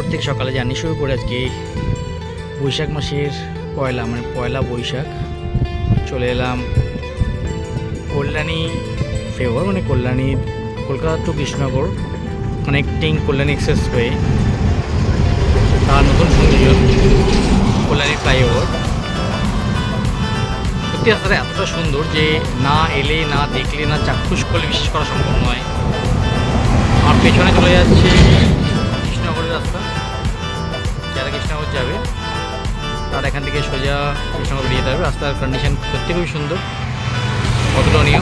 প্রত্যেক সকালে জার্নি শুরু করে আজকে বৈশাখ মাসের পয়লা মানে পয়লা বৈশাখ চলে এলাম কল্যাণী ফ্লাইওভার মানে কল্যাণীর Kolkata to Krishnanagar connecting Kalyani expressway তার নতুন সংযোজন কল্যাণী ফ্লাইওভার। সত্যি রাস্তাটা এতটা সুন্দর যে না এলে না দেখলে না চাক্ষুষ করলে বিশ্বাস করা সম্ভব নয়। আর পেছনে চলে যাচ্ছে কৃষ্ণনগরের রাস্তা, যারা কৃষ্ণনগর যাবে তার এখান থেকে সোজা কৃষ্ণনগর বেরিয়ে যেতে হবে। রাস্তার কন্ডিশন সত্যি খুবই সুন্দর, অতুলনীয়।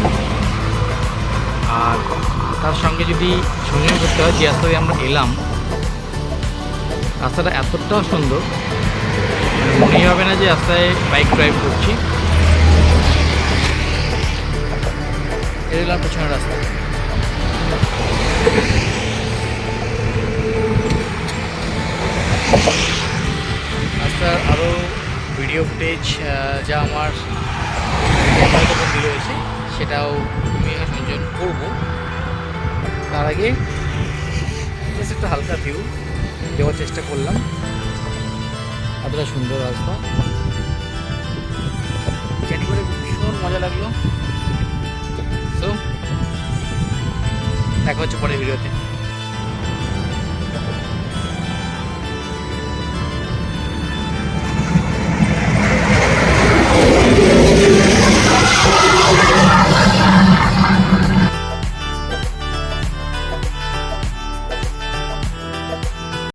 আর তার সঙ্গে যদি সংযোগ করতে হয় যে রাস্তা দিয়ে আমরা এলাম, রাস্তাটা এতটা সুন্দর মনেই হবে না যে রাস্তায় বাইক ড্রাইভ করছি। এলাম পেছনের রাস্তা, রাস্তার আরও ভিডিও ফুটেজ যা আমার বন্ধি রয়েছে সেটাও আমি সংযোজন করবো। তার আগে জাস্ট একটা হালকা ভিউ দেওয়ার চেষ্টা করলাম। এতটা সুন্দর রাস্তা, জার্নি করে ভীষণ মজা লাগলো। সো দেখা হচ্ছে পরের ভিডিওতে।